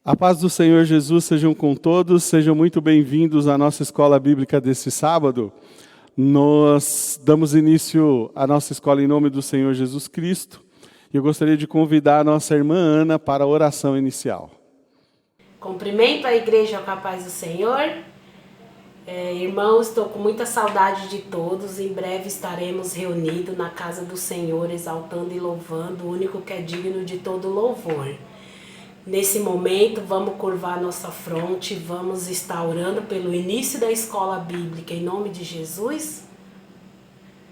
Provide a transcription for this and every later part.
A paz do Senhor Jesus sejam com todos, sejam muito bem-vindos à nossa escola bíblica desse sábado. Nós damos início à nossa escola em nome do Senhor Jesus Cristo. E eu gostaria de convidar a nossa irmã Ana para a oração inicial. Cumprimento a igreja com a paz do Senhor. Irmãos, estou com muita saudade de todos. Em breve estaremos reunidos na casa do Senhor, exaltando e louvando o único que é digno de todo louvor. Nesse momento, vamos curvar nossa fronte, vamos estar orando pelo início da escola bíblica, em nome de Jesus.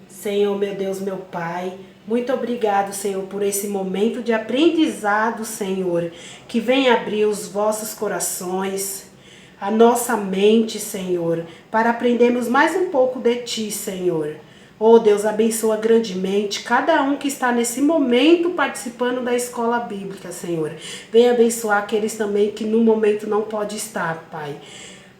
Senhor, meu Deus, meu Pai, muito obrigado, Senhor, por esse momento de aprendizado, Senhor, que vem abrir os vossos corações, a nossa mente, Senhor, para aprendermos mais um pouco de Ti, Senhor. Oh Deus, abençoa grandemente cada um que está nesse momento participando da escola bíblica, Senhor. Venha abençoar aqueles também que no momento não pode estar, Pai.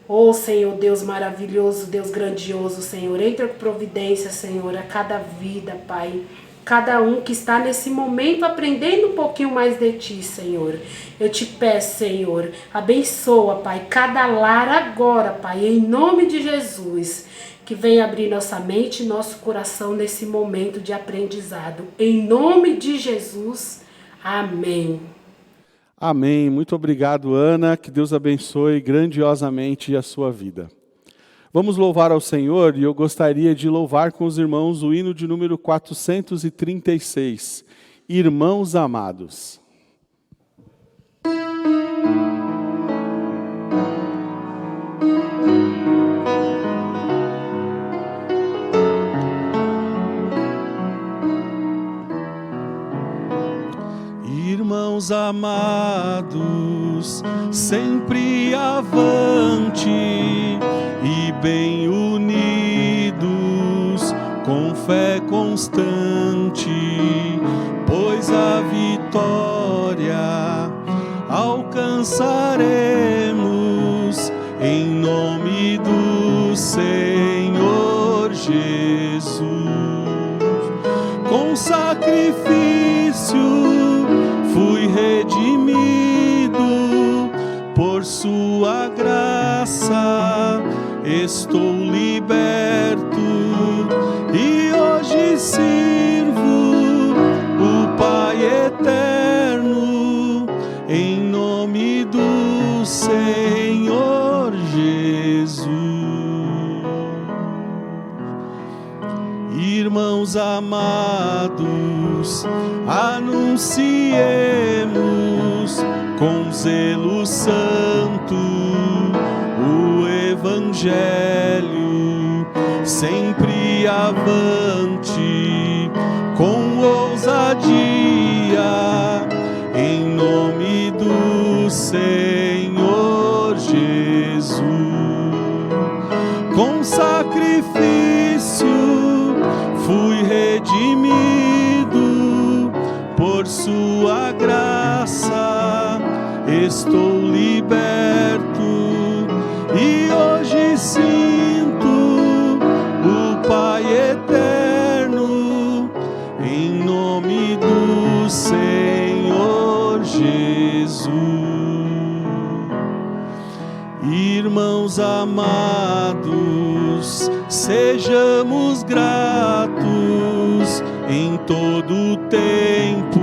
Oh Senhor, Deus maravilhoso, Deus grandioso, Senhor. Entra com providência, Senhor, a cada vida, Pai. Cada um que está nesse momento aprendendo um pouquinho mais de Ti, Senhor. Eu te peço, Senhor, abençoa, Pai, cada lar agora, Pai, em nome de Jesus. Que venha abrir nossa mente e nosso coração nesse momento de aprendizado. Em nome de Jesus, amém. Amém. Muito obrigado, Ana. Que Deus abençoe grandiosamente a sua vida. Vamos louvar ao Senhor e eu gostaria de louvar com os irmãos o hino de número 436. Irmãos amados. Irmãos amados, sempre avante e bem unidos, com fé constante, pois a vitória alcançaremos em nome do Senhor Jesus. Com sacrifício fui redimido, por sua graça estou liberto e hoje sirvo o Pai eterno em nome do Senhor Jesus. Irmãos amados, anunciemos com zelo santo o Evangelho, sempre avante, com ousadia, em nome do Senhor Jesus. Com sacrifício fui redimido, por sua graça estou liberto e hoje sinto o Pai eterno em nome do Senhor Jesus. Irmãos amados, sejamos gratos em todo o tempo,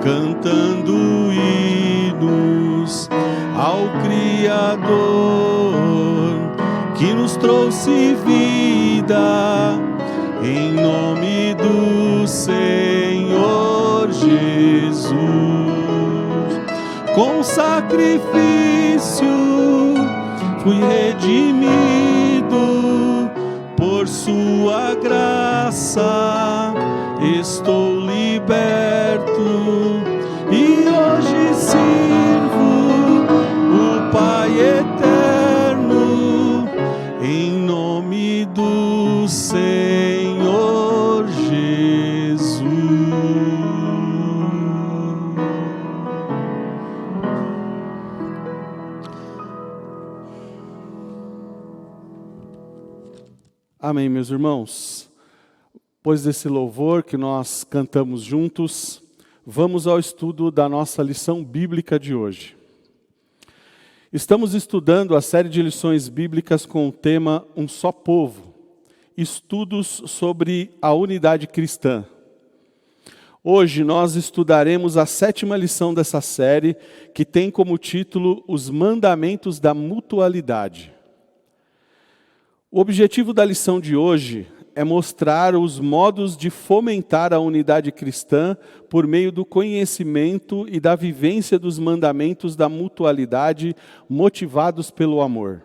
cantando hinos ao Criador, que nos trouxe vida, em nome do Senhor Jesus. Com sacrifício fui redimido, por sua graça estou liberto e hoje sirvo o Pai eterno em nome do Senhor Jesus. Amém, meus irmãos. Depois desse louvor que nós cantamos juntos, vamos ao estudo da nossa lição bíblica de hoje. Estamos estudando a série de lições bíblicas com o tema Um Só Povo, estudos sobre a unidade cristã. Hoje nós estudaremos a 7ª lição dessa série, que tem como título Os Mandamentos da Mutualidade. O objetivo da lição de hoje é mostrar os modos de fomentar a unidade cristã por meio do conhecimento e da vivência dos mandamentos da mutualidade motivados pelo amor.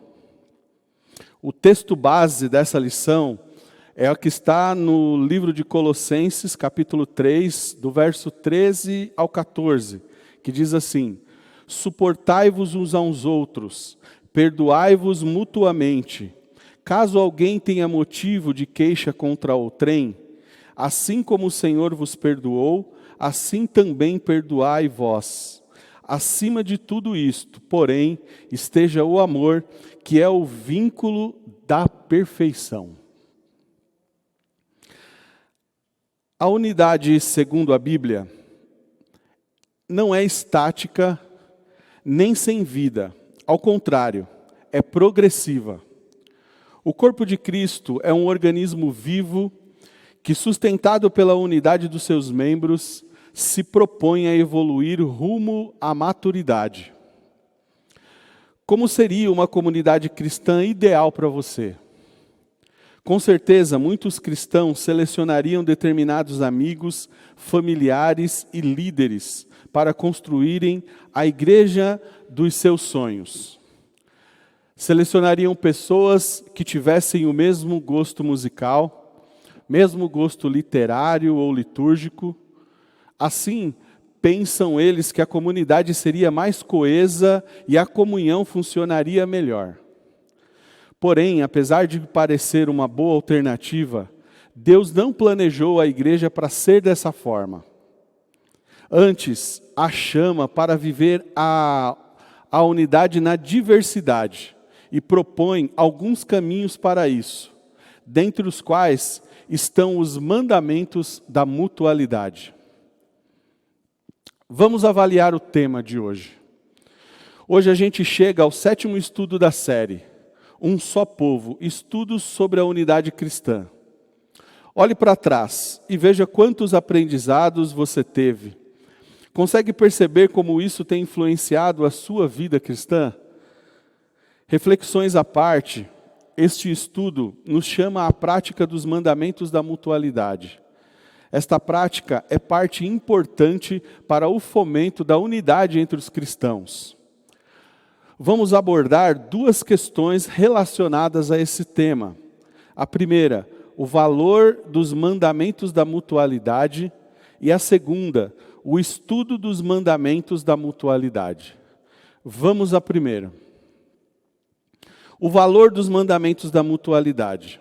O texto base dessa lição é o que está no livro de Colossenses, capítulo 3, do verso 13 ao 14, que diz assim: Suportai-vos uns aos outros, perdoai-vos mutuamente. Caso alguém tenha motivo de queixa contra outrem, assim como o Senhor vos perdoou, assim também perdoai vós. Acima de tudo isto, porém, esteja o amor, que é o vínculo da perfeição. A unidade, segundo a Bíblia, não é estática nem sem vida. Ao contrário, é progressiva. O corpo de Cristo é um organismo vivo que, sustentado pela unidade dos seus membros, se propõe a evoluir rumo à maturidade. Como seria uma comunidade cristã ideal para você? Com certeza, muitos cristãos selecionariam determinados amigos, familiares e líderes para construírem a igreja dos seus sonhos. Selecionariam pessoas que tivessem o mesmo gosto musical, mesmo gosto literário ou litúrgico. Assim, pensam eles que a comunidade seria mais coesa e a comunhão funcionaria melhor. Porém, apesar de parecer uma boa alternativa, Deus não planejou a igreja para ser dessa forma. Antes, a chama para viver a unidade na diversidade e propõe alguns caminhos para isso, dentre os quais estão os mandamentos da mutualidade. Vamos avaliar o tema de hoje. Hoje a gente chega ao 7º estudo da série, Um Só Povo, estudos sobre a unidade cristã. Olhe para trás e veja quantos aprendizados você teve. Consegue perceber como isso tem influenciado a sua vida cristã? Reflexões à parte, este estudo nos chama à prática dos mandamentos da mutualidade. Esta prática é parte importante para o fomento da unidade entre os cristãos. Vamos abordar 2 questões relacionadas a esse tema. A primeira, o valor dos mandamentos da mutualidade, e a segunda, o estudo dos mandamentos da mutualidade. Vamos à primeira. O valor dos mandamentos da mutualidade.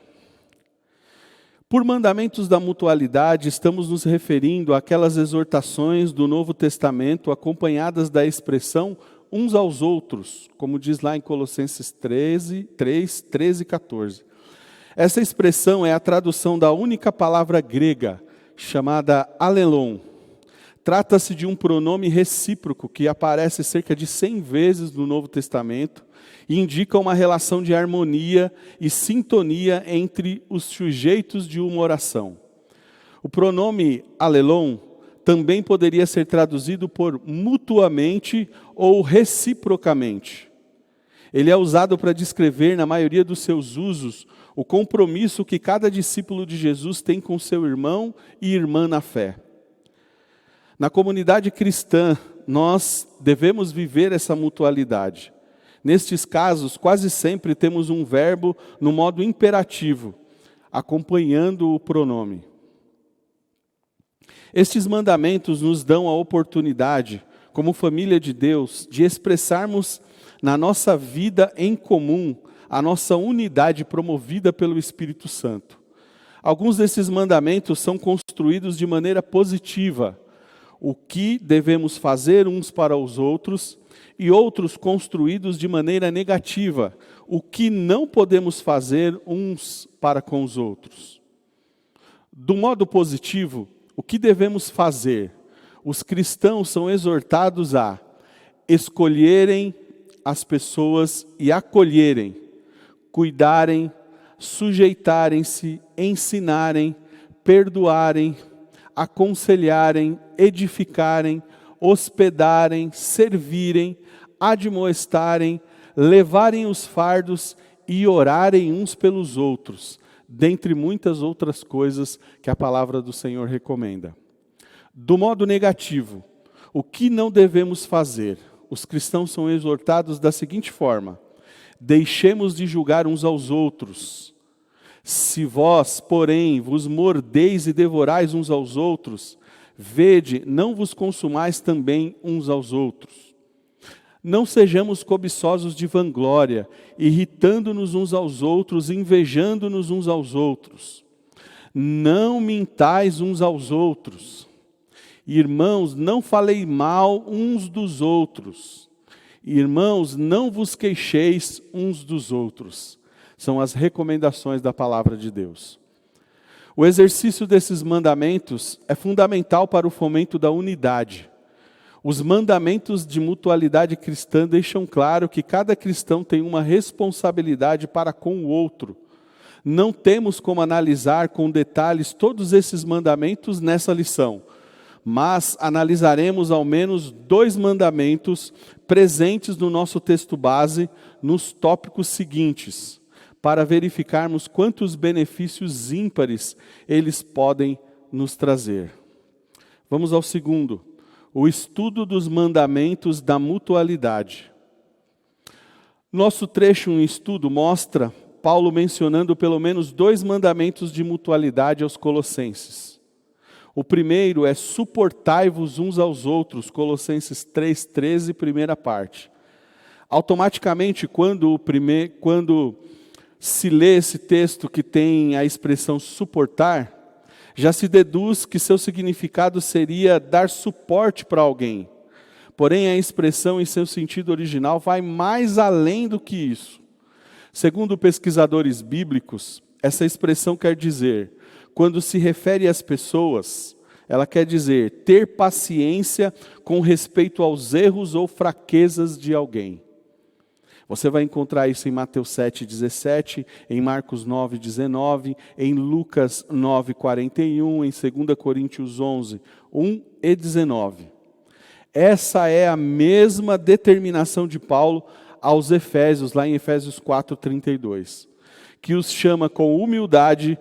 Por mandamentos da mutualidade, estamos nos referindo àquelas exortações do Novo Testamento acompanhadas da expressão uns aos outros, como diz lá em Colossenses 3, 13 e 14. Essa expressão é a tradução da única palavra grega, chamada alelon. Trata-se de um pronome recíproco que aparece cerca de 100 vezes no Novo Testamento e indica uma relação de harmonia e sintonia entre os sujeitos de uma oração. O pronome alelon também poderia ser traduzido por mutuamente ou reciprocamente. Ele é usado para descrever, na maioria dos seus usos, o compromisso que cada discípulo de Jesus tem com seu irmão e irmã na fé. Na comunidade cristã, nós devemos viver essa mutualidade. Nestes casos, quase sempre temos um verbo no modo imperativo, acompanhando o pronome. Estes mandamentos nos dão a oportunidade, como família de Deus, de expressarmos na nossa vida em comum a nossa unidade promovida pelo Espírito Santo. Alguns desses mandamentos são construídos de maneira positiva, o que devemos fazer uns para os outros, e outros construídos de maneira negativa, o que não podemos fazer uns para com os outros. Do modo positivo, o que devemos fazer? Os cristãos são exortados a escolherem as pessoas e acolherem, cuidarem, sujeitarem-se, ensinarem, perdoarem, aconselharem, edificarem, hospedarem, servirem, admoestarem, levarem os fardos e orarem uns pelos outros, dentre muitas outras coisas que a palavra do Senhor recomenda. Do modo negativo, o que não devemos fazer? Os cristãos são exortados da seguinte forma: deixemos de julgar uns aos outros. Se vós, porém, vos mordeis e devorais uns aos outros, vede, não vos consumais também uns aos outros. Não sejamos cobiçosos de vanglória, irritando-nos uns aos outros, invejando-nos uns aos outros. Não mintais uns aos outros. Irmãos, não falei mal uns dos outros. Irmãos, não vos queixeis uns dos outros. São as recomendações da palavra de Deus. O exercício desses mandamentos é fundamental para o fomento da unidade. Os mandamentos de mutualidade cristã deixam claro que cada cristão tem uma responsabilidade para com o outro. Não temos como analisar com detalhes todos esses mandamentos nessa lição, mas analisaremos ao menos 2 mandamentos presentes no nosso texto base nos tópicos seguintes, para verificarmos quantos benefícios ímpares eles podem nos trazer. Vamos ao segundo, o estudo dos mandamentos da mutualidade. Nosso trecho em estudo mostra Paulo mencionando pelo menos 2 mandamentos de mutualidade aos colossenses. O primeiro é suportai-vos uns aos outros, Colossenses 3,13, primeira parte. Automaticamente, quando se lê esse texto que tem a expressão suportar, já se deduz que seu significado seria dar suporte para alguém. Porém, a expressão em seu sentido original vai mais além do que isso. Segundo pesquisadores bíblicos, essa expressão quer dizer, quando se refere às pessoas, ela quer dizer ter paciência com respeito aos erros ou fraquezas de alguém. Você vai encontrar isso em Mateus 7,17, em Marcos 9,19, em Lucas 9,41, em 2 Coríntios 11, 1 e 19. Essa é a mesma determinação de Paulo aos Efésios, lá em Efésios 4,32, que os chama com humildade,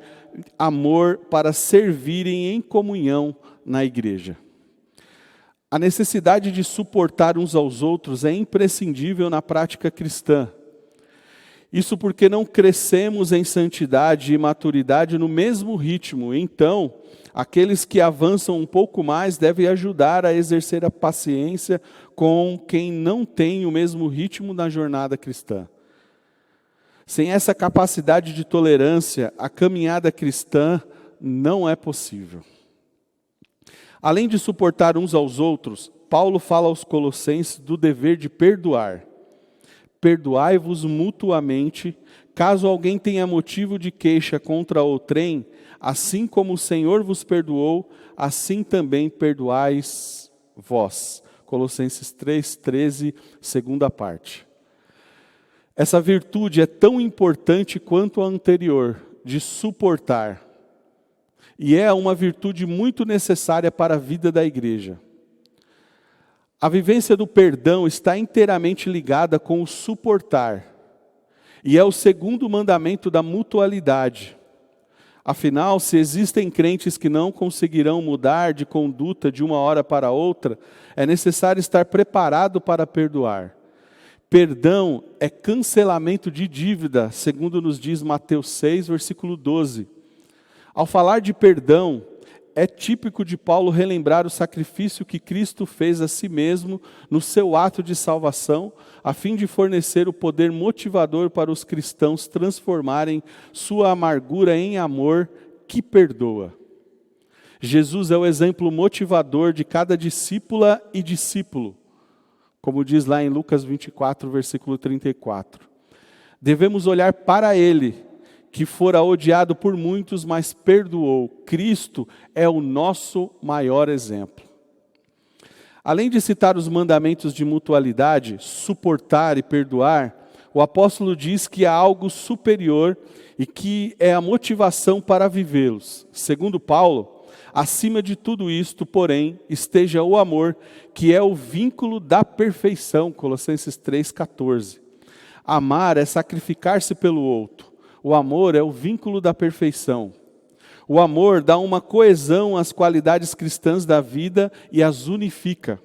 amor, para servirem em comunhão na igreja. A necessidade de suportar uns aos outros é imprescindível na prática cristã. Isso porque não crescemos em santidade e maturidade no mesmo ritmo. Então, aqueles que avançam um pouco mais devem ajudar a exercer a paciência com quem não tem o mesmo ritmo na jornada cristã. Sem essa capacidade de tolerância, a caminhada cristã não é possível. Além de suportar uns aos outros, Paulo fala aos Colossenses do dever de perdoar. Perdoai-vos mutuamente, caso alguém tenha motivo de queixa contra outrem, assim como o Senhor vos perdoou, assim também perdoais vós. Colossenses 3,13, segunda parte. Essa virtude é tão importante quanto a anterior, de suportar. E é uma virtude muito necessária para a vida da igreja. A vivência do perdão está inteiramente ligada com o suportar. E é o segundo mandamento da mutualidade. Afinal, se existem crentes que não conseguirão mudar de conduta de uma hora para outra, é necessário estar preparado para perdoar. Perdão é cancelamento de dívida, segundo nos diz Mateus 6, versículo 12. Ao falar de perdão, é típico de Paulo relembrar o sacrifício que Cristo fez a si mesmo no seu ato de salvação, a fim de fornecer o poder motivador para os cristãos transformarem sua amargura em amor que perdoa. Jesus é o exemplo motivador de cada discípula e discípulo, como diz lá em Lucas 24, versículo 34. Devemos olhar para Ele, que fora odiado por muitos, mas perdoou. Cristo é o nosso maior exemplo. Além de citar os mandamentos de mutualidade, suportar e perdoar, o apóstolo diz que há algo superior e que é a motivação para vivê-los. Segundo Paulo, acima de tudo isto, porém, esteja o amor, que é o vínculo da perfeição. Colossenses 3,14. Amar é sacrificar-se pelo outro. O amor é o vínculo da perfeição. O amor dá uma coesão às qualidades cristãs da vida e as unifica.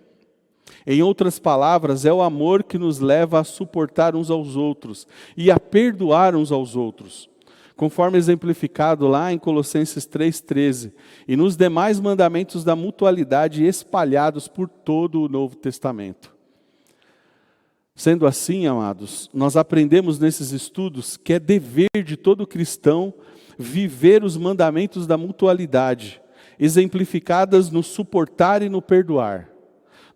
Em outras palavras, é o amor que nos leva a suportar uns aos outros e a perdoar uns aos outros, conforme exemplificado lá em Colossenses 3,13, e nos demais mandamentos da mutualidade espalhados por todo o Novo Testamento. Sendo assim, amados, nós aprendemos nesses estudos que é dever de todo cristão viver os mandamentos da mutualidade, exemplificadas no suportar e no perdoar.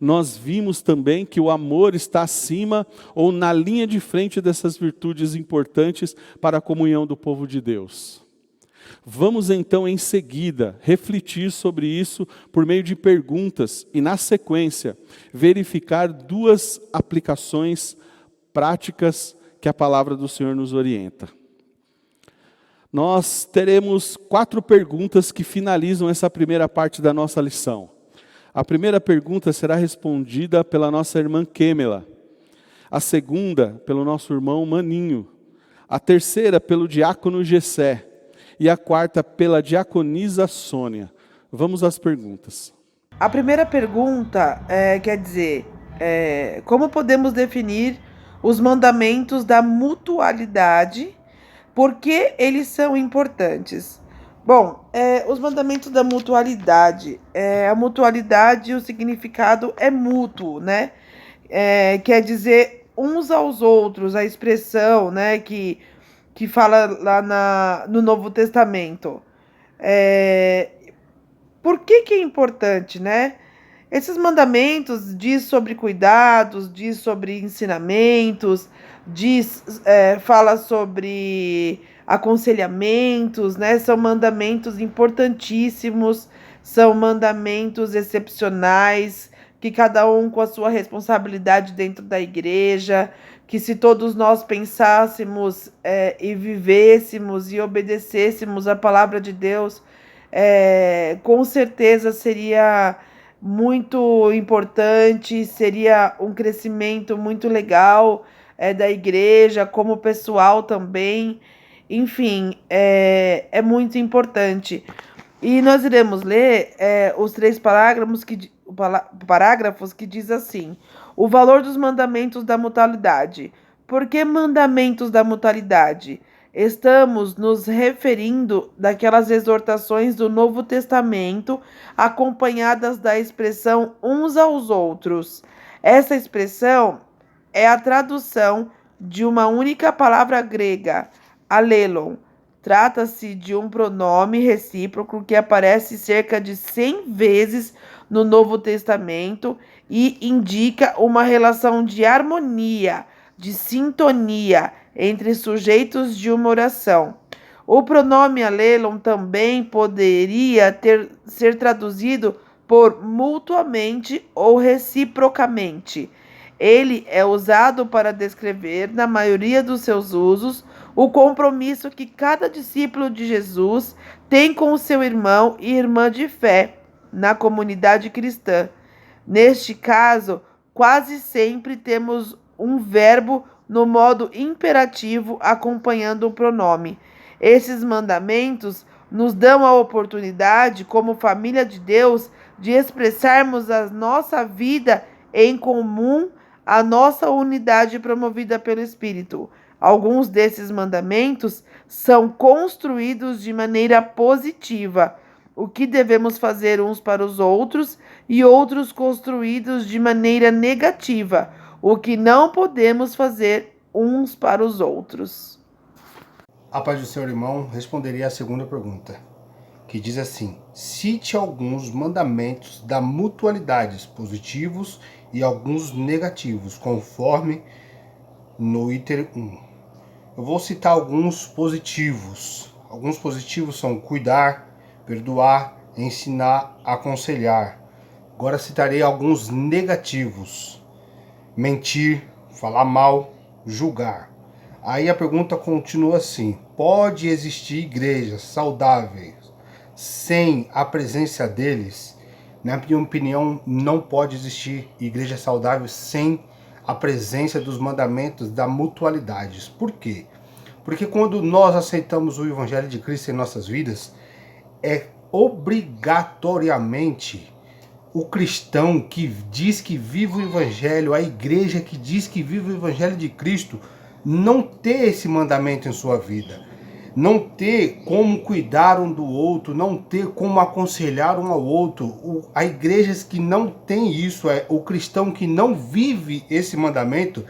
Nós vimos também que o amor está acima ou na linha de frente dessas virtudes importantes para a comunhão do povo de Deus. Vamos então, em seguida, refletir sobre isso por meio de perguntas e, na sequência, verificar duas aplicações práticas que a palavra do Senhor nos orienta. Nós teremos 4 perguntas que finalizam essa primeira parte da nossa lição. A primeira pergunta será respondida pela nossa irmã Kêmela. A segunda, pelo nosso irmão Maninho. A terceira, pelo diácono Gessé. E a quarta, pela diaconisa Sônia. Vamos às perguntas. A primeira pergunta como podemos definir os mandamentos da mutualidade? Por que eles são importantes? Bom, os mandamentos da mutualidade. A mutualidade, o significado é mútuo, né? Quer dizer uns aos outros, a expressão, né, que fala lá no Novo Testamento. Por que é importante, né? Esses mandamentos diz sobre cuidados, diz sobre ensinamentos, fala sobre aconselhamentos, né? São mandamentos importantíssimos, são mandamentos excepcionais, que cada um com a sua responsabilidade dentro da igreja, que se todos nós pensássemos e vivêssemos e obedecêssemos a palavra de Deus, com certeza seria muito importante, seria um crescimento muito legal da igreja, como pessoal também. Enfim, é muito importante. E nós iremos ler os 3 parágrafos que diz assim: o valor dos mandamentos da mutualidade. Por que mandamentos da mutualidade? Estamos nos referindo daquelas exortações do Novo Testamento, acompanhadas da expressão uns aos outros. Essa expressão é a tradução de uma única palavra grega, alelon. Trata-se de um pronome recíproco que aparece cerca de 100 vezes no Novo Testamento e indica uma relação de harmonia, de sintonia entre sujeitos de uma oração. O pronome alelon também poderia ser traduzido por mutuamente ou reciprocamente. Ele é usado para descrever, na maioria dos seus usos, o compromisso que cada discípulo de Jesus tem com o seu irmão e irmã de fé na comunidade cristã. Neste caso, quase sempre temos um verbo no modo imperativo acompanhando o pronome. Esses mandamentos nos dão a oportunidade, como família de Deus, de expressarmos a nossa vida em comum, a nossa unidade promovida pelo Espírito. Alguns desses mandamentos são construídos de maneira positiva, o que devemos fazer uns para os outros, e outros construídos de maneira negativa, o que não podemos fazer uns para os outros. A paz do Senhor, irmão, responderia a segunda pergunta, que diz assim: cite alguns mandamentos da mutualidade, positivos e alguns negativos, conforme no item 1. Eu vou citar alguns positivos. Alguns positivos são cuidar, perdoar, ensinar, aconselhar, Agora citarei alguns negativos: mentir, falar mal, julgar. Aí a pergunta continua assim: pode existir igrejas saudáveis sem a presença deles? Na minha opinião, não pode existir igreja saudável sem a presença dos mandamentos da mutualidade. Por quê? Porque quando nós aceitamos o Evangelho de Cristo em nossas vidas, é obrigatoriamente o cristão que diz que vive o Evangelho, a igreja que diz que vive o Evangelho de Cristo, não ter esse mandamento em sua vida. Não ter como cuidar um do outro, não ter como aconselhar um ao outro. Há igrejas que não tem isso, o cristão que não vive esse mandamento,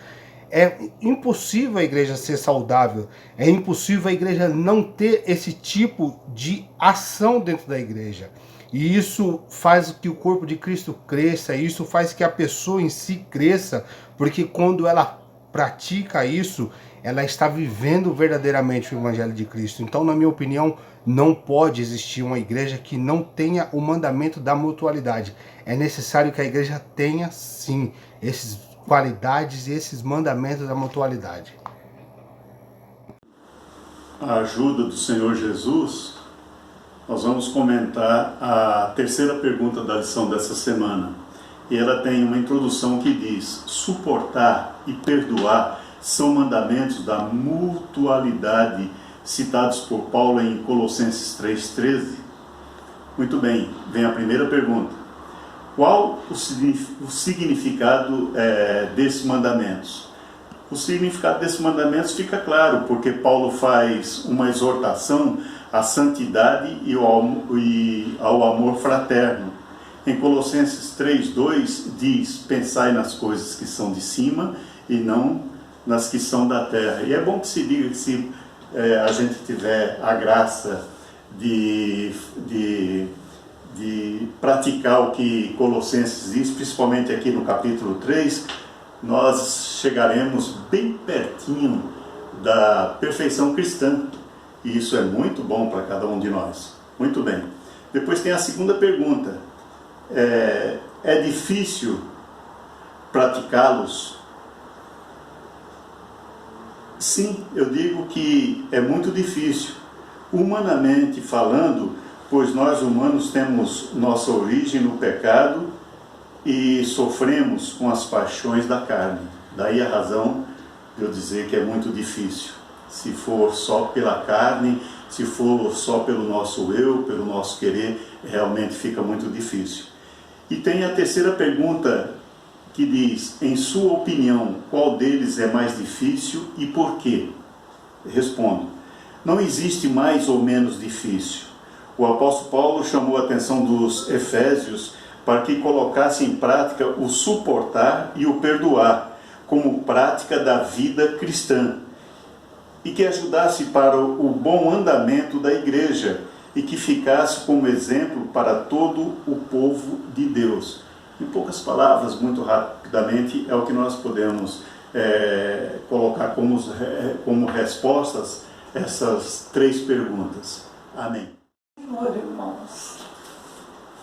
é impossível a igreja ser saudável, é impossível a igreja não ter esse tipo de ação dentro da igreja. E isso faz que o corpo de Cristo cresça, isso faz que a pessoa em si cresça, porque quando ela pratica isso, ela está vivendo verdadeiramente o Evangelho de Cristo. Então, na minha opinião, não pode existir uma igreja que não tenha o mandamento da mutualidade. É necessário que a igreja tenha, sim, essas qualidades e esses mandamentos da mutualidade. A ajuda do Senhor Jesus, nós vamos comentar a terceira pergunta da lição dessa semana. E ela tem uma introdução que diz: suportar e perdoar são mandamentos da mutualidade citados por Paulo em Colossenses 3,13. Muito bem, vem a primeira pergunta. Qual o significado desses mandamentos? O significado desses mandamentos fica claro, porque Paulo faz uma exortação à santidade e ao amor fraterno. Em Colossenses 3,2 diz: pensai nas coisas que são de cima e não nas que são da terra. E é bom que se diga que se a gente tiver a graça de praticar o que Colossenses diz, principalmente aqui no capítulo 3, nós chegaremos bem pertinho da perfeição cristã. E isso é muito bom para cada um de nós. Muito bem. Depois tem a segunda pergunta. É difícil praticá-los? Sim, eu digo que é muito difícil, humanamente falando, pois nós humanos temos nossa origem no pecado e sofremos com as paixões da carne. Daí a razão de eu dizer que é muito difícil. Se for só pela carne, se for só pelo nosso eu, pelo nosso querer, realmente fica muito difícil. E tem a terceira pergunta, que diz: em sua opinião, qual deles é mais difícil e por quê? Respondo: não existe mais ou menos difícil. O apóstolo Paulo chamou a atenção dos efésios para que colocassem em prática o suportar e o perdoar como prática da vida cristã, e que ajudasse para o bom andamento da igreja e que ficasse como exemplo para todo o povo de Deus. Em poucas palavras, muito rapidamente, é o que nós podemos colocar como respostas essas três perguntas. Amém. Senhor, irmãos,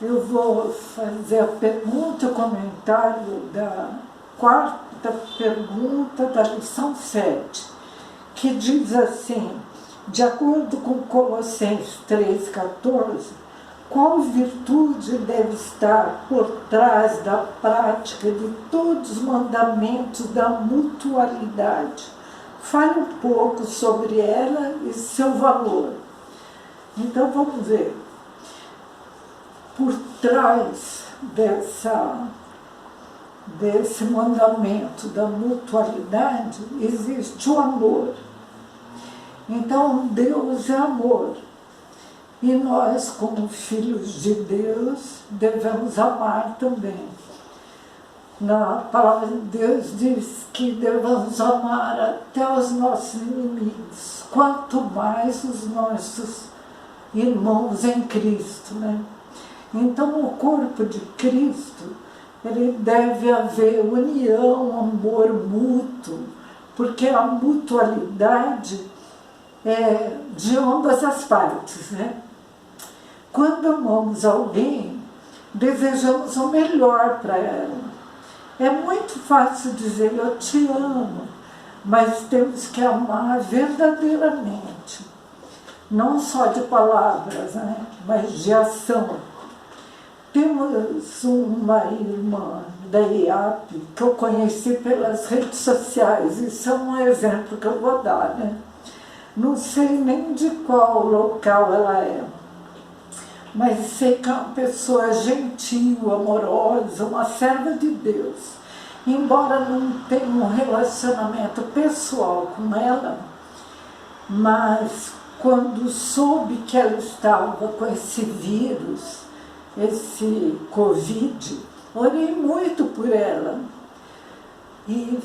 eu vou fazer a pergunta, o comentário da quarta pergunta da lição 7, que diz assim: de acordo com Colossenses 3,14, qual virtude deve estar por trás da prática de todos os mandamentos da mutualidade? Fale um pouco sobre ela e seu valor. Então vamos ver. Por trás desse mandamento da mutualidade existe o amor. Então Deus é amor. E nós, como filhos de Deus, devemos amar também. Na palavra de Deus diz que devemos amar até os nossos inimigos, quanto mais os nossos irmãos em Cristo, né? Então, o corpo de Cristo, ele deve haver união, amor mútuo, porque a mutualidade é de ambas as partes, né? Quando amamos alguém, desejamos o melhor para ela. É muito fácil dizer eu te amo, mas temos que amar verdadeiramente. Não só de palavras, né? Mas de ação. Temos uma irmã da IAP que eu conheci pelas redes sociais. Isso é um exemplo que eu vou dar, né? Não sei nem de qual local ela é, mas sei que é uma pessoa gentil, amorosa, uma serva de Deus. Embora não tenha um relacionamento pessoal com ela, mas quando soube que ela estava com esse vírus, esse Covid, orei muito por ela. E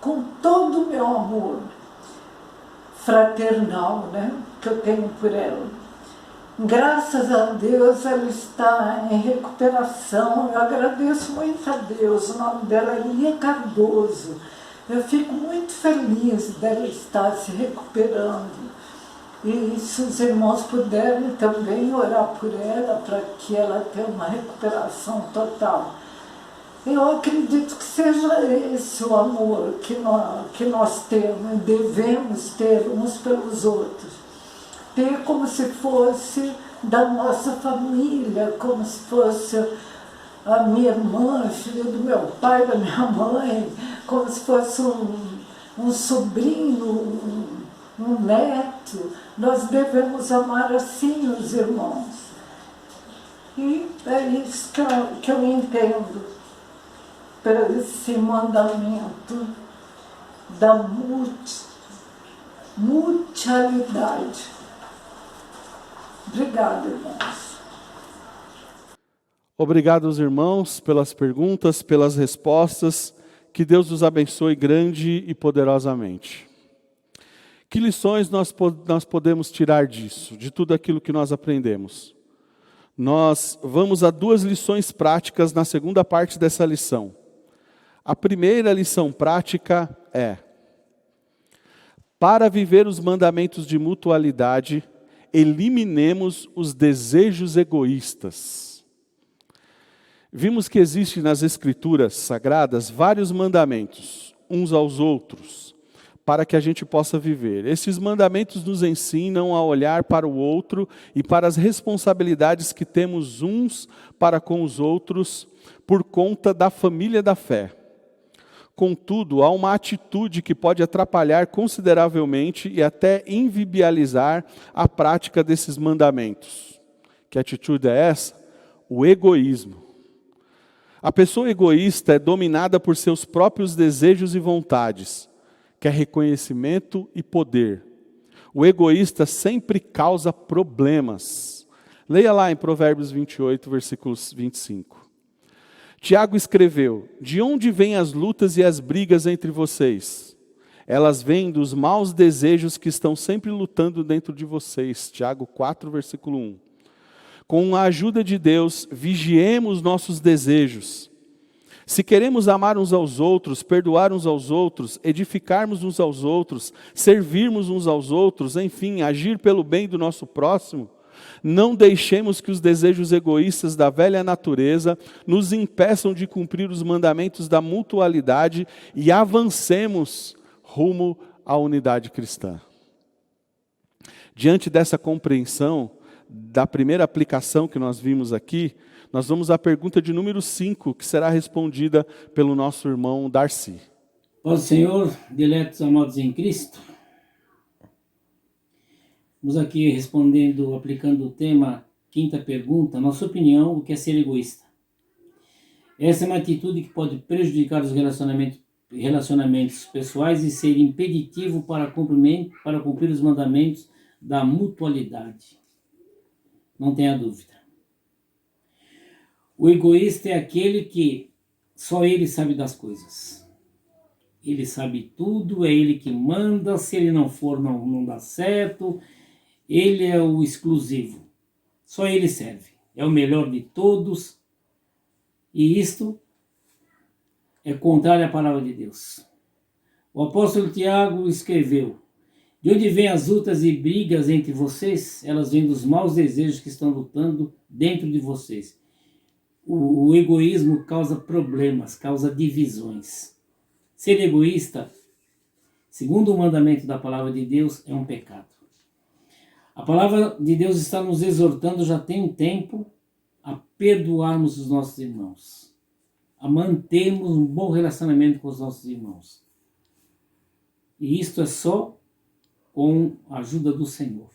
com todo o meu amor fraternal, né, que eu tenho por ela, graças a Deus ela está em recuperação. Eu agradeço muito a Deus. O nome dela é Lia Cardoso. Eu fico muito feliz dela estar se recuperando. E se os irmãos puderem também orar por ela, para que ela tenha uma recuperação total. Eu acredito que seja esse o amor que nós temos, devemos ter uns pelos outros. Ter como se fosse da nossa família, como se fosse a minha irmã, filha do meu pai, da minha mãe, como se fosse um sobrinho, um neto. Nós devemos amar assim os irmãos. E é isso que eu entendo para esse mandamento da mutualidade. Obrigada, irmãos. Obrigado aos irmãos pelas perguntas, pelas respostas. Que Deus os abençoe grande e poderosamente. Que lições nós podemos tirar disso, de tudo aquilo que nós aprendemos? Nós vamos a 2 lições práticas na segunda parte dessa lição. A primeira lição prática é: para viver os mandamentos de mutualidade, eliminemos os desejos egoístas. Vimos que existe nas Escrituras Sagradas vários mandamentos, uns aos outros, para que a gente possa viver. Esses mandamentos nos ensinam a olhar para o outro e para as responsabilidades que temos uns para com os outros por conta da família da fé. Contudo, há uma atitude que pode atrapalhar consideravelmente e até inviabilizar a prática desses mandamentos. Que atitude é essa? O egoísmo. A pessoa egoísta é dominada por seus próprios desejos e vontades, quer reconhecimento e poder. O egoísta sempre causa problemas. Leia lá em Provérbios 28, versículos 25. Tiago escreveu: de onde vêm as lutas e as brigas entre vocês? Elas vêm dos maus desejos que estão sempre lutando dentro de vocês. Tiago 4, versículo 1. Com a ajuda de Deus, vigiemos nossos desejos. Se queremos amar uns aos outros, perdoar uns aos outros, edificarmos uns aos outros, servirmos uns aos outros, enfim, agir pelo bem do nosso próximo, não deixemos que os desejos egoístas da velha natureza nos impeçam de cumprir os mandamentos da mutualidade e avancemos rumo à unidade cristã. Diante dessa compreensão, da primeira aplicação que nós vimos aqui, nós vamos à pergunta de número 5, que será respondida pelo nosso irmão Darcy. Ó Senhor, diletos amados em Cristo, vamos aqui respondendo, aplicando o tema, quinta pergunta, na sua opinião, o que é ser egoísta? Essa é uma atitude que pode prejudicar os relacionamentos pessoais e ser impeditivo para cumprir os mandamentos da mutualidade. Não tenha dúvida. O egoísta é aquele que só ele sabe das coisas. Ele sabe tudo, é ele que manda, se ele não for, não dá certo. Ele é o exclusivo. Só ele serve. É o melhor de todos. E isto é contrário à palavra de Deus. O apóstolo Tiago escreveu: de onde vêm as lutas e brigas entre vocês? Elas vêm dos maus desejos que estão lutando dentro de vocês. O egoísmo causa problemas, causa divisões. Ser egoísta, segundo o mandamento da palavra de Deus, é um pecado. A palavra de Deus está nos exortando já tem um tempo a perdoarmos os nossos irmãos, a mantermos um bom relacionamento com os nossos irmãos. E isto é só com a ajuda do Senhor.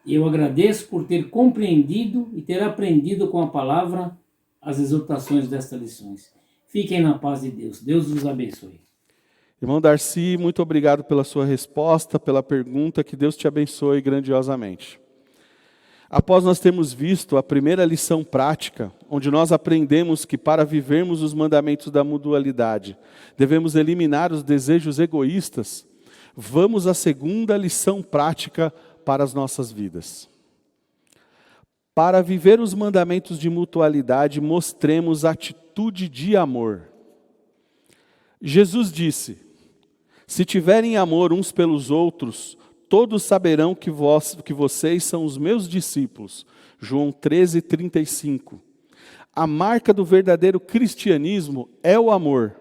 Eu agradeço por ter compreendido e ter aprendido com a palavra as exortações destas lições. Fiquem na paz de Deus. Deus os abençoe. Irmão Darcy, muito obrigado pela sua resposta, pela pergunta. Que Deus te abençoe grandiosamente. Após nós termos visto a primeira lição prática, onde nós aprendemos que para vivermos os mandamentos da mutualidade, devemos eliminar os desejos egoístas, vamos à segunda lição prática para as nossas vidas. Para viver os mandamentos de mutualidade, mostremos atitude de amor. Jesus disse: se tiverem amor uns pelos outros, todos saberão que vocês são os meus discípulos. João 13:35. A marca do verdadeiro cristianismo é o amor.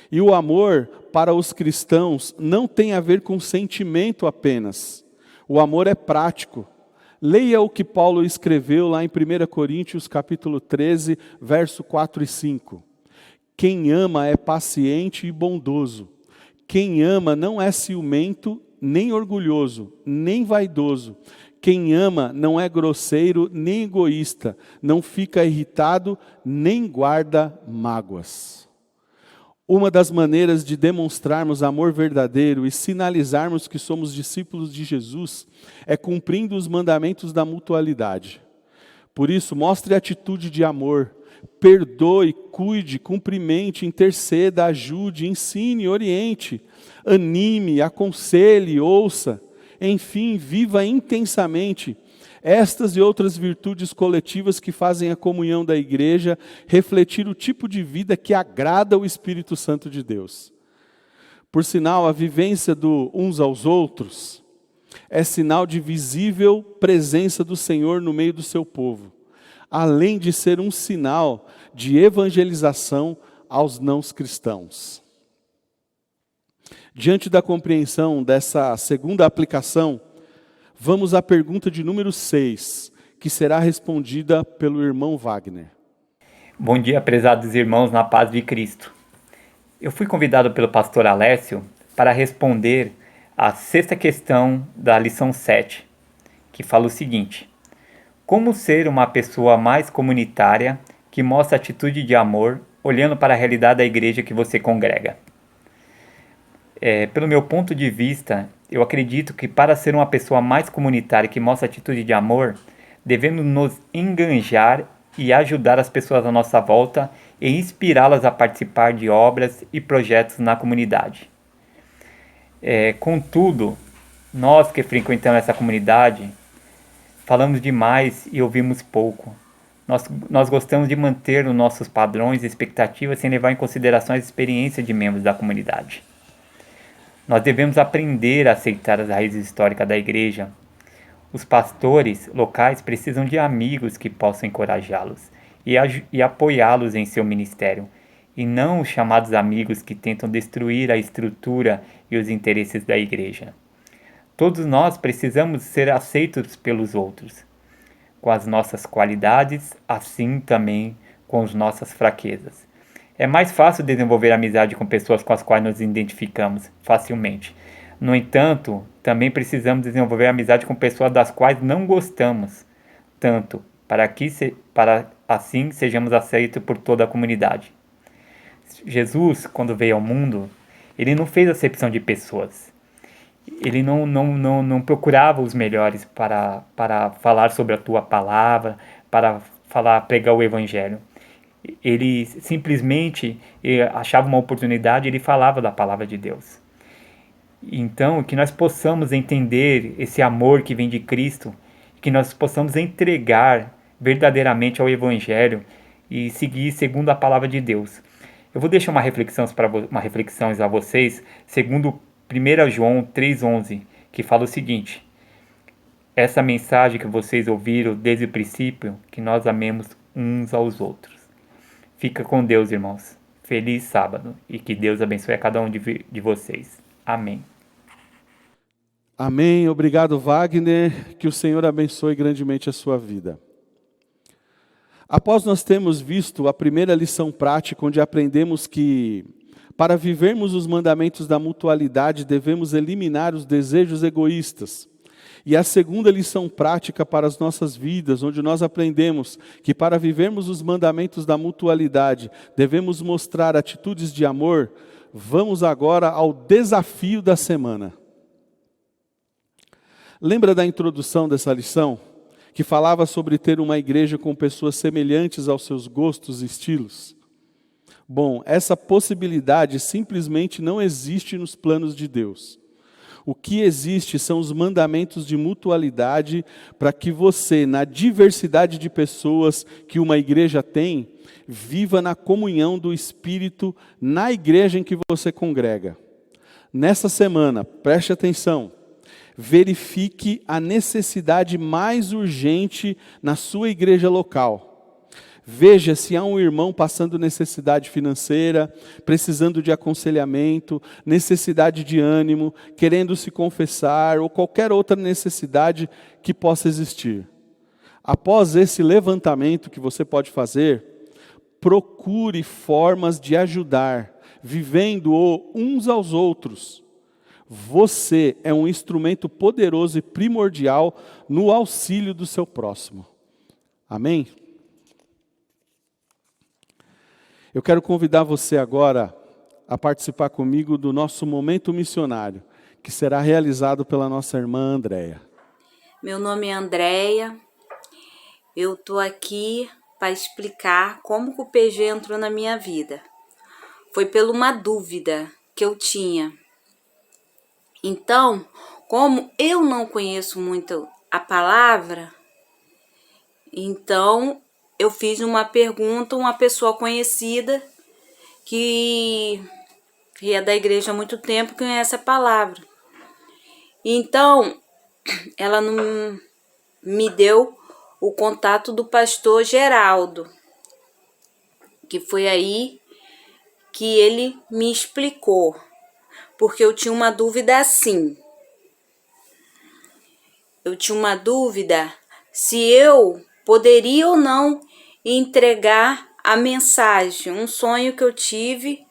E o amor, para os cristãos, não tem a ver com sentimento apenas. O amor é prático. Leia o que Paulo escreveu lá em 1 Coríntios capítulo 13, verso 4 e 5. Quem ama é paciente e bondoso. Quem ama não é ciumento, nem orgulhoso, nem vaidoso. Quem ama não é grosseiro, nem egoísta. Não fica irritado, nem guarda mágoas. Uma das maneiras de demonstrarmos amor verdadeiro e sinalizarmos que somos discípulos de Jesus é cumprindo os mandamentos da mutualidade. Por isso, mostre atitude de amor, perdoe, cuide, cumprimente, interceda, ajude, ensine, oriente, anime, aconselhe, ouça, enfim, viva intensamente estas e outras virtudes coletivas que fazem a comunhão da igreja refletir o tipo de vida que agrada o Espírito Santo de Deus. Por sinal, a vivência do uns aos outros é sinal de visível presença do Senhor no meio do seu povo, além de ser um sinal de evangelização aos não cristãos. Diante da compreensão dessa segunda aplicação, vamos à pergunta de número 6, que será respondida pelo irmão Wagner. Bom dia, prezados irmãos, na paz de Cristo. Eu fui convidado pelo pastor Alessio para responder a sexta questão da lição 7, que fala o seguinte: como ser uma pessoa mais comunitária que mostra atitude de amor, olhando para a realidade da igreja que você congrega? Pelo meu ponto de vista, eu acredito que para ser uma pessoa mais comunitária que mostra atitude de amor, devemos nos enganjar e ajudar as pessoas à nossa volta e inspirá-las a participar de obras e projetos na comunidade. Contudo, nós que frequentamos essa comunidade, falamos demais e ouvimos pouco. Nós gostamos de manter os nossos padrões e expectativas sem levar em consideração a experiência de membros da comunidade. Nós devemos aprender a aceitar as raízes históricas da igreja. Os pastores locais precisam de amigos que possam encorajá-los e apoiá-los em seu ministério, e não os chamados amigos que tentam destruir a estrutura e os interesses da igreja. Todos nós precisamos ser aceitos pelos outros, com as nossas qualidades, assim também com as nossas fraquezas. É mais fácil desenvolver amizade com pessoas com as quais nos identificamos facilmente. No entanto, também precisamos desenvolver amizade com pessoas das quais não gostamos tanto, para assim sejamos aceitos por toda a comunidade. Jesus, quando veio ao mundo, ele não fez acepção de pessoas. Ele não procurava os melhores para falar sobre a tua palavra, para pregar o evangelho. Ele simplesmente achava uma oportunidade e ele falava da palavra de Deus. Então, que nós possamos entender esse amor que vem de Cristo, que nós possamos entregar verdadeiramente ao Evangelho e seguir segundo a palavra de Deus. Eu vou deixar uma reflexão a vocês, segundo 1 João 3,11, que fala o seguinte: essa mensagem que vocês ouviram desde o princípio, que nós amemos uns aos outros. Fica com Deus, irmãos. Feliz sábado e que Deus abençoe a cada um de vocês. Amém. Amém. Obrigado, Wagner. Que o Senhor abençoe grandemente a sua vida. Após nós termos visto a primeira lição prática, onde aprendemos que, para vivermos os mandamentos da mutualidade, devemos eliminar os desejos egoístas. E a segunda lição prática para as nossas vidas, onde nós aprendemos que, para vivermos os mandamentos da mutualidade, devemos mostrar atitudes de amor, vamos agora ao desafio da semana. Lembra da introdução dessa lição? Que falava sobre ter uma igreja com pessoas semelhantes aos seus gostos e estilos? Bom, essa possibilidade simplesmente não existe nos planos de Deus. O que existe são os mandamentos de mutualidade para que você, na diversidade de pessoas que uma igreja tem, viva na comunhão do Espírito na igreja em que você congrega. Nessa semana, preste atenção. Verifique a necessidade mais urgente na sua igreja local. Veja se há um irmão passando necessidade financeira, precisando de aconselhamento, necessidade de ânimo, querendo se confessar ou qualquer outra necessidade que possa existir. Após esse levantamento que você pode fazer, procure formas de ajudar, vivendo uns aos outros. Você é um instrumento poderoso e primordial no auxílio do seu próximo. Amém? Eu quero convidar você agora a participar comigo do nosso momento missionário, que será realizado pela nossa irmã Andréia. Meu nome é Andréia. Eu estou aqui para explicar como que o PG entrou na minha vida. Foi por uma dúvida que eu tinha. Então, como eu não conheço muito a palavra, então eu fiz uma pergunta a uma pessoa conhecida que é da igreja há muito tempo, que conhece a palavra. Então, ela não me deu o contato do pastor Geraldo, que foi aí que ele me explicou. Porque eu tinha uma dúvida assim. Eu tinha uma dúvida se eu poderia ou não entregar a mensagem, um sonho que eu tive,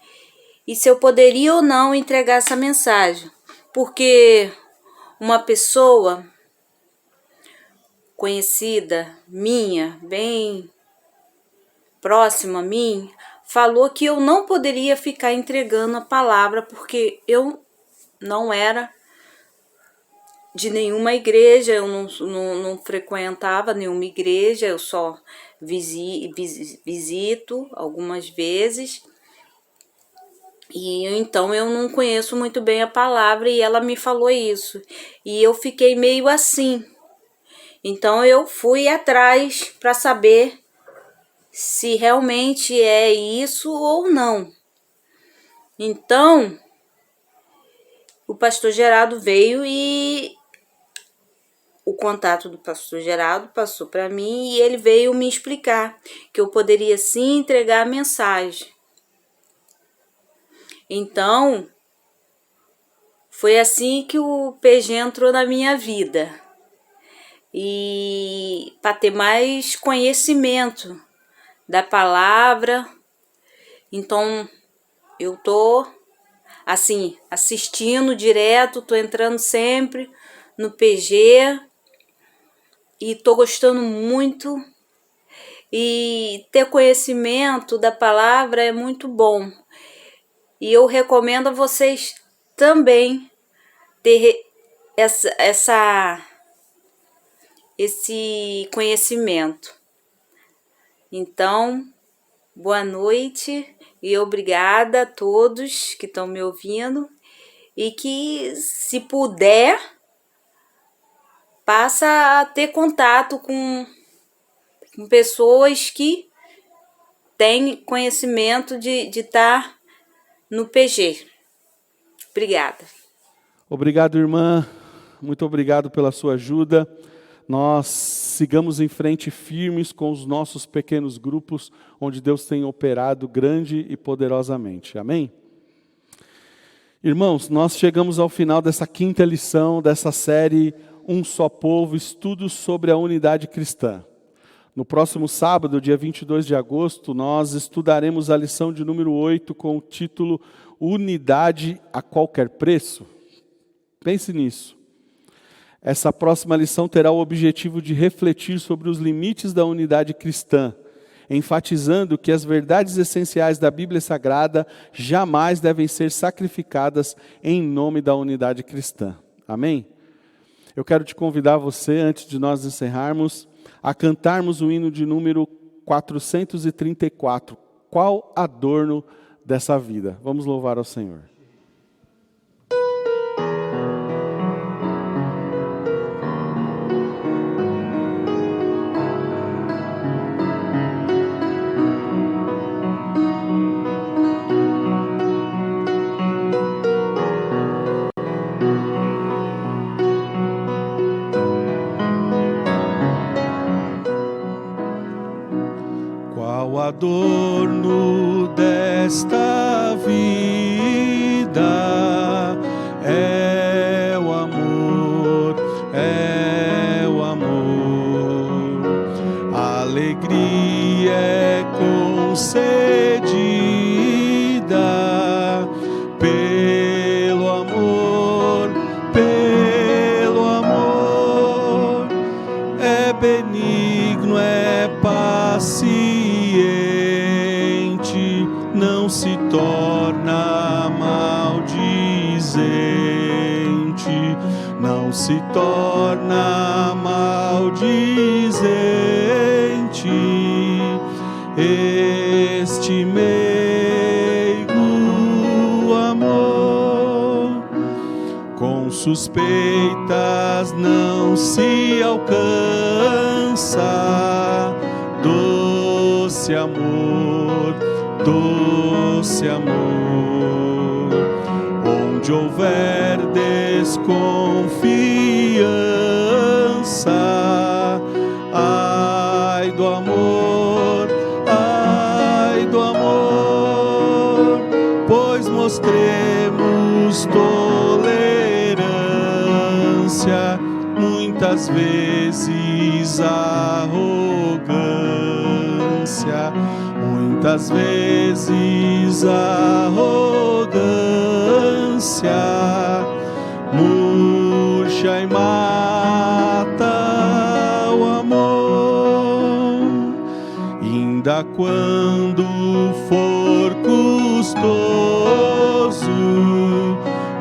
e se eu poderia ou não entregar essa mensagem. Porque uma pessoa conhecida minha, bem próxima a mim, falou que eu não poderia ficar entregando a palavra porque eu não era de nenhuma igreja, eu não frequentava nenhuma igreja, eu só visito algumas vezes. E então eu não conheço muito bem a palavra e ela me falou isso. E eu fiquei meio assim. Então eu fui atrás para saber se realmente é isso ou não. Então, o pastor Geraldo veio e o contato do pastor Geraldo passou para mim e ele veio me explicar que eu poderia sim entregar a mensagem. Então, foi assim que o PG entrou na minha vida. E para ter mais conhecimento da palavra, então eu tô assim, assistindo direto, tô entrando sempre no PG e tô gostando muito, e ter conhecimento da palavra é muito bom, e eu recomendo a vocês também ter esse conhecimento. Então, boa noite e obrigada a todos que estão me ouvindo, e que, se puder, passa a ter contato com pessoas que têm conhecimento de estar no PG. Obrigada. Obrigado, irmã. Muito obrigado pela sua ajuda. nós sigamos em frente firmes com os nossos pequenos grupos, onde Deus tem operado grande e poderosamente. Amém? Irmãos, nós chegamos ao final dessa 5ª lição, dessa série Um Só Povo, estudos sobre a unidade cristã. No próximo sábado, dia 22 de agosto, nós estudaremos a lição de número 8 com o título Unidade a Qualquer Preço. Pense nisso. Essa próxima lição terá o objetivo de refletir sobre os limites da unidade cristã, enfatizando que as verdades essenciais da Bíblia Sagrada jamais devem ser sacrificadas em nome da unidade cristã. Amém? Eu quero te convidar você, antes de nós encerrarmos, a cantarmos o hino de número 434. Qual adorno dessa vida? Vamos louvar ao Senhor. Qual adorno desta vida é o amor, é o amor. A alegria é concedida pelo amor, pelo amor. É benigno, é paciente, não se torna maldizente, não se torna maldizente. Este meigo amor com suspeitas não se alcança. Doce amor, doce amor, onde houver desconfiança, ai do amor, pois mostremos tolerância, muitas vezes arrogância, muitas vezes arrogância, murcha e mata o amor, ainda quando for custoso,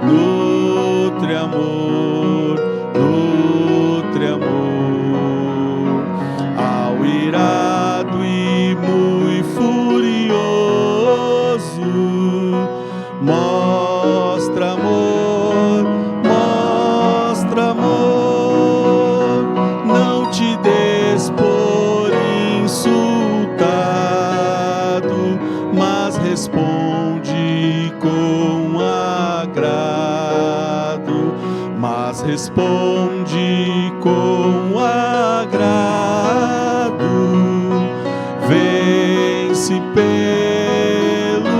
nutre amor, nutre amor, ao irado e muito furioso, mostra amor, mostra amor, não te des por insultado, mas responde com agrado, mas responde com agrado, vence pelo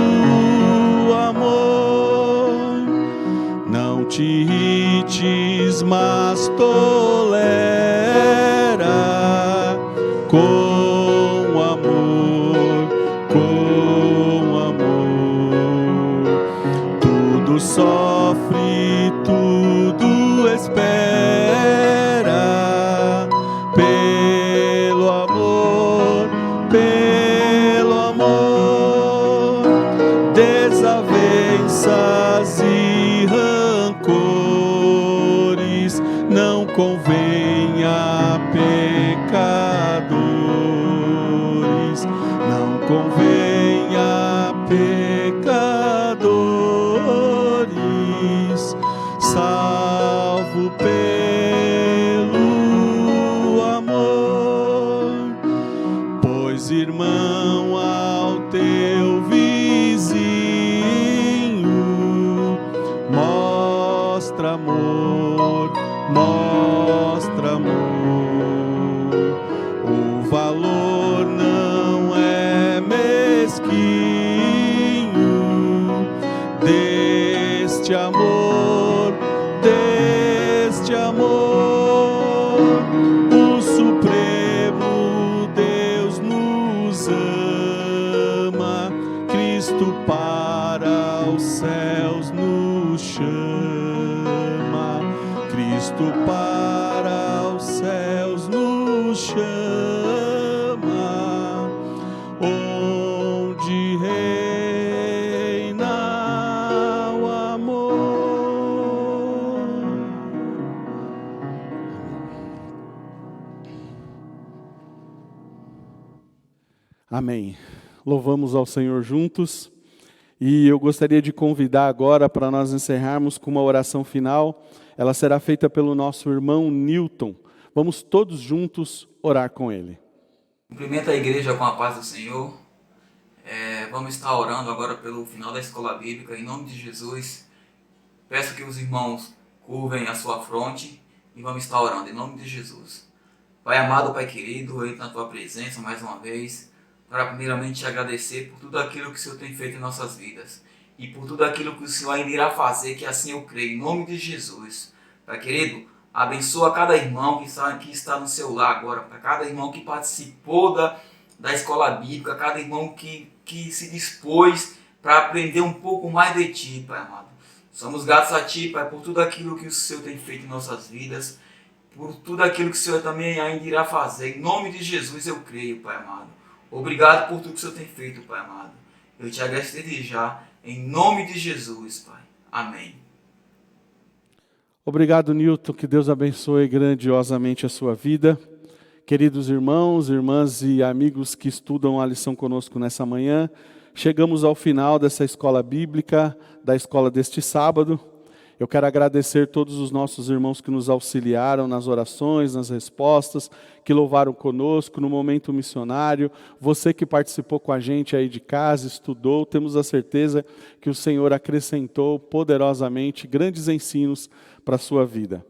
amor, não te irrites, mas tolera com amor, com amor, tudo sofre, tudo espera, pelo amor, pelo amor, desavenças e rancores não convém a pecadores, não convém a pecadores, salvo pelo amor, pois irmão ao teu vizinho mostra amor, mostra amor. Cristo para os céus nos chama, Cristo para os céus nos chama, onde reina o amor. Amém. Louvamos ao Senhor juntos. E eu gostaria de convidar agora para nós encerrarmos com uma oração final. Ela será feita pelo nosso irmão Newton. Vamos todos juntos orar com ele. Cumprimento a igreja com a paz do Senhor. Vamos estar orando agora pelo final da escola bíblica. Em nome de Jesus, peço que os irmãos curvem a sua fronte e vamos estar orando em nome de Jesus. Pai amado, Pai querido, eu entro na tua presença mais uma vez, para primeiramente te agradecer por tudo aquilo que o Senhor tem feito em nossas vidas e por tudo aquilo que o Senhor ainda irá fazer, que assim eu creio, em nome de Jesus. Pai querido, abençoa cada irmão que está no seu lar agora, para cada irmão que participou da escola bíblica, cada irmão que se dispôs para aprender um pouco mais de Ti, Pai amado. Somos gratos a Ti, Pai, por tudo aquilo que o Senhor tem feito em nossas vidas, por tudo aquilo que o Senhor também ainda irá fazer. Em nome de Jesus eu creio, Pai amado. Obrigado por tudo que o Senhor tem feito, Pai amado. Eu te agradeço desde já, em nome de Jesus, Pai. Amém. Obrigado, Newton. Que Deus abençoe grandiosamente a sua vida. Queridos irmãos, irmãs e amigos que estudam a lição conosco nessa manhã, chegamos ao final dessa escola bíblica, da escola deste sábado. Eu quero agradecer todos os nossos irmãos que nos auxiliaram nas orações, nas respostas, que louvaram conosco no momento missionário. Você que participou com a gente aí de casa, estudou, temos a certeza que o Senhor acrescentou poderosamente grandes ensinos para a sua vida.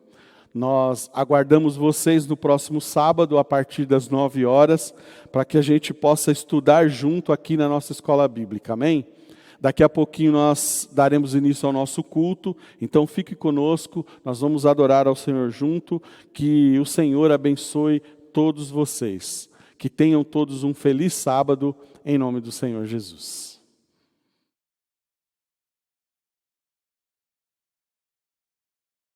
Nós aguardamos vocês no próximo sábado, a partir das 9 horas, para que a gente possa estudar junto aqui na nossa escola bíblica. Amém? Daqui a pouquinho nós daremos início ao nosso culto, então fique conosco, nós vamos adorar ao Senhor junto, que o Senhor abençoe todos vocês, que tenham todos um feliz sábado, em nome do Senhor Jesus.